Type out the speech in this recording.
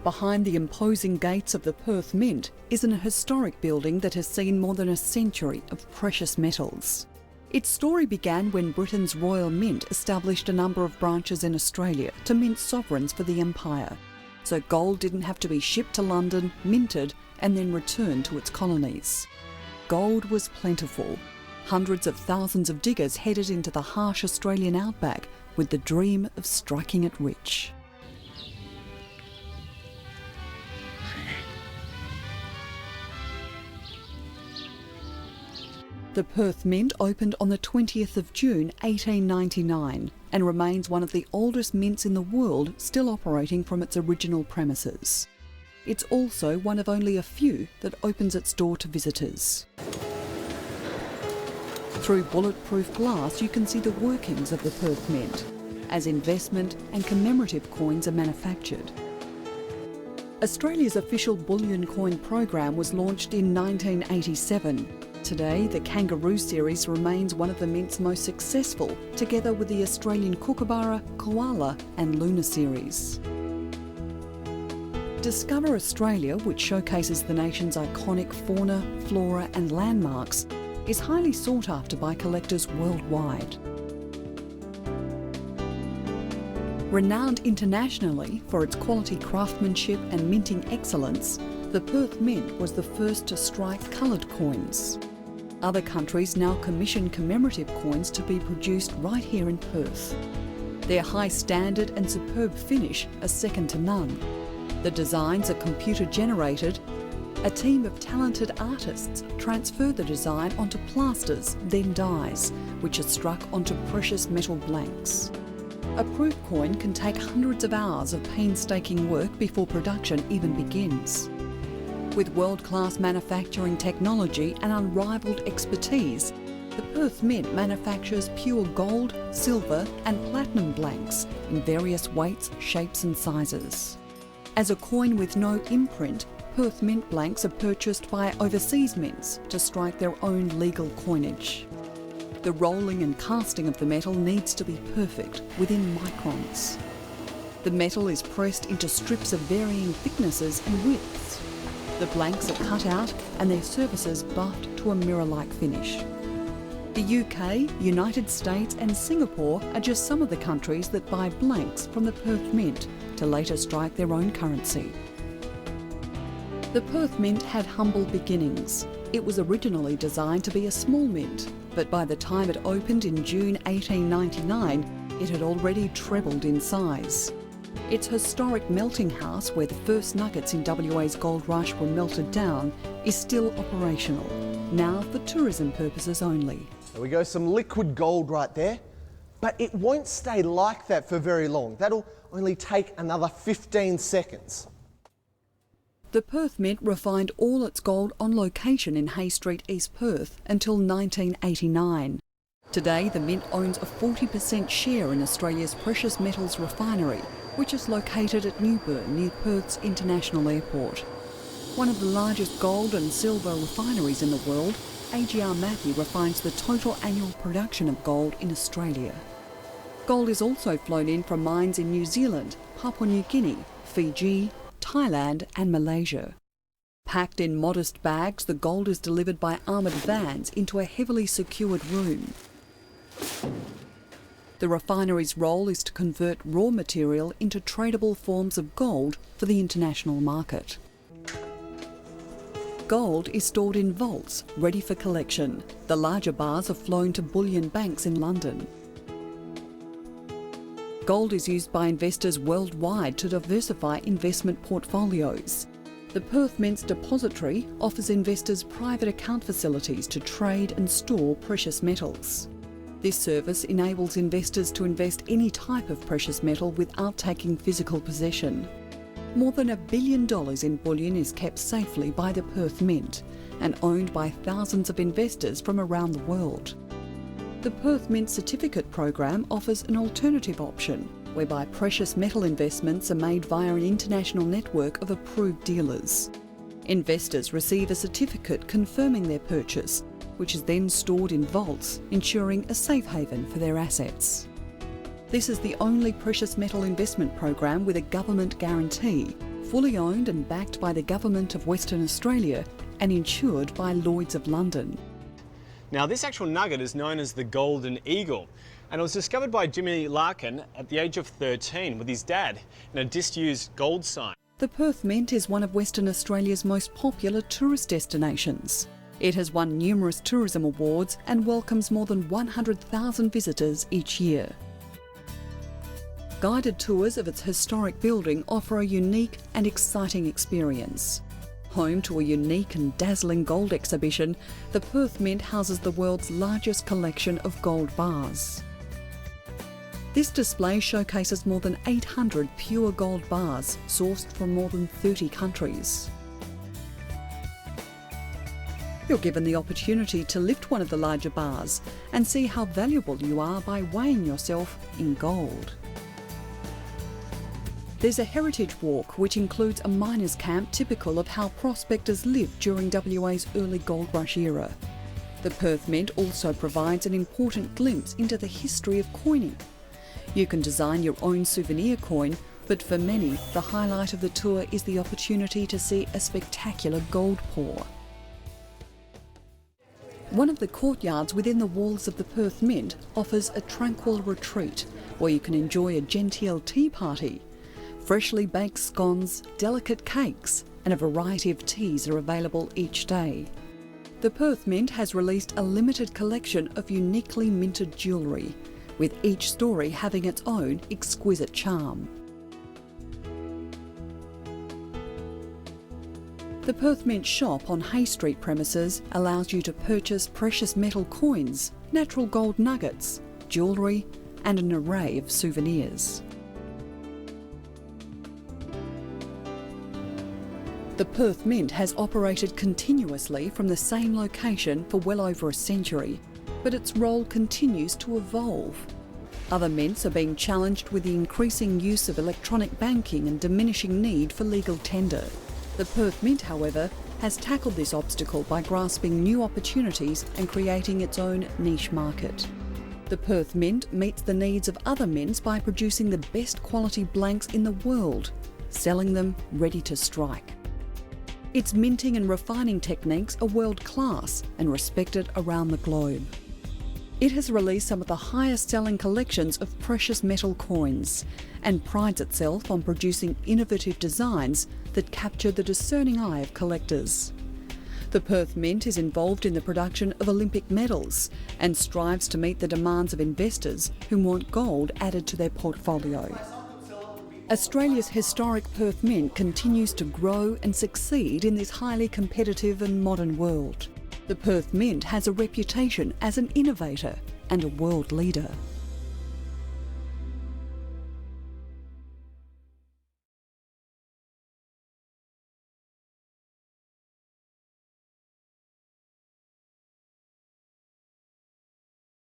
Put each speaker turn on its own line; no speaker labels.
Behind the imposing gates of the Perth Mint is an historic building that has seen more than a century of precious metals. Its story began when Britain's Royal Mint established a number of branches in Australia to mint sovereigns for the Empire. So gold didn't have to be shipped to London, minted, and then returned to its colonies. Gold was plentiful. Hundreds of thousands of diggers headed into the harsh Australian outback with the dream of striking it rich. The Perth Mint opened on the 20th of June 1899 and remains one of the oldest mints in the world still operating from its original premises. It's also one of only a few that opens its door to visitors. Through bulletproof glass you can see the workings of the Perth Mint, as investment and commemorative coins are manufactured. Australia's official bullion coin program was launched in 1987. Today, the Kangaroo series remains one of the Mint's most successful, together with the Australian Kookaburra, Koala and Luna series. Discover Australia, which showcases the nation's iconic fauna, flora and landmarks, is highly sought after by collectors worldwide. Renowned internationally for its quality craftsmanship and minting excellence, the Perth Mint was the first to strike coloured coins. Other countries now commission commemorative coins to be produced right here in Perth. Their high standard and superb finish are second to none. The designs are computer generated. A team of talented artists transfer the design onto plasters, then dies, which are struck onto precious metal blanks. A proof coin can take hundreds of hours of painstaking work before production even begins. With world-class manufacturing technology and unrivaled expertise, the Perth Mint manufactures pure gold, silver and platinum blanks in various weights, shapes and sizes. As a coin with no imprint, Perth Mint blanks are purchased by overseas mints to strike their own legal coinage. The rolling and casting of the metal needs to be perfect, within microns. The metal is pressed into strips of varying thicknesses and widths. The blanks are cut out and their surfaces buffed to a mirror-like finish. The UK, United States and Singapore are just some of the countries that buy blanks from the Perth Mint to later strike their own currency. The Perth Mint had humble beginnings. It was originally designed to be a small mint, but by the time it opened in June 1899, it had already trebled in size. Its historic melting house, where the first nuggets in WA's gold rush were melted down, is still operational, now for tourism purposes only.
There we go, some liquid gold right there. But it won't stay like that for very long. That'll only take another 15 seconds.
The Perth Mint refined all its gold on location in Hay Street, East Perth until 1989. Today, the Mint owns a 40% share in Australia's precious metals refinery, which is located at Newburn near Perth's International Airport. One of the largest gold and silver refineries in the world, AGR Matthew refines the total annual production of gold in Australia. Gold is also flown in from mines in New Zealand, Papua New Guinea, Fiji, Thailand and Malaysia. Packed in modest bags, the gold is delivered by armoured vans into a heavily secured room. The refinery's role is to convert raw material into tradable forms of gold for the international market. Gold is stored in vaults, ready for collection. The larger bars are flown to bullion banks in London. Gold is used by investors worldwide to diversify investment portfolios. The Perth Mint's depository offers investors private account facilities to trade and store precious metals. This service enables investors to invest any type of precious metal without taking physical possession. More than $1 billion in bullion is kept safely by the Perth Mint and owned by thousands of investors from around the world. The Perth Mint Certificate program offers an alternative option, whereby precious metal investments are made via an international network of approved dealers. Investors receive a certificate confirming their purchase, which is then stored in vaults, ensuring a safe haven for their assets. This is the only precious metal investment program with a government guarantee, fully owned and backed by the Government of Western Australia and insured by Lloyd's of London.
Now, this actual nugget is known as the Golden Eagle, and it was discovered by Jimmy Larkin at the age of 13 with his dad in a disused gold sign.
The Perth Mint is one of Western Australia's most popular tourist destinations. It has won numerous tourism awards and welcomes more than 100,000 visitors each year. Guided tours of its historic building offer a unique and exciting experience. Home to a unique and dazzling gold exhibition, the Perth Mint houses the world's largest collection of gold bars. This display showcases more than 800 pure gold bars sourced from more than 30 countries. You're given the opportunity to lift one of the larger bars and see how valuable you are by weighing yourself in gold. There's a heritage walk which includes a miners' camp typical of how prospectors lived during WA's early gold rush era. The Perth Mint also provides an important glimpse into the history of coining. You can design your own souvenir coin, but for many, the highlight of the tour is the opportunity to see a spectacular gold pour. One of the courtyards within the walls of the Perth Mint offers a tranquil retreat where you can enjoy a genteel tea party. Freshly baked scones, delicate cakes and a variety of teas are available each day. The Perth Mint has released a limited collection of uniquely minted jewellery, with each story having its own exquisite charm. The Perth Mint shop on Hay Street premises allows you to purchase precious metal coins, natural gold nuggets, jewellery and an array of souvenirs. The Perth Mint has operated continuously from the same location for well over a century, but its role continues to evolve. Other mints are being challenged with the increasing use of electronic banking and diminishing need for legal tender. The Perth Mint, however, has tackled this obstacle by grasping new opportunities and creating its own niche market. The Perth Mint meets the needs of other mints by producing the best quality blanks in the world, selling them ready to strike. Its minting and refining techniques are world-class and respected around the globe. It has released some of the highest-selling collections of precious metal coins and prides itself on producing innovative designs that capture the discerning eye of collectors. The Perth Mint is involved in the production of Olympic medals and strives to meet the demands of investors who want gold added to their portfolio. Australia's historic Perth Mint continues to grow and succeed in this highly competitive and modern world. The Perth Mint has a reputation as an innovator and a world leader.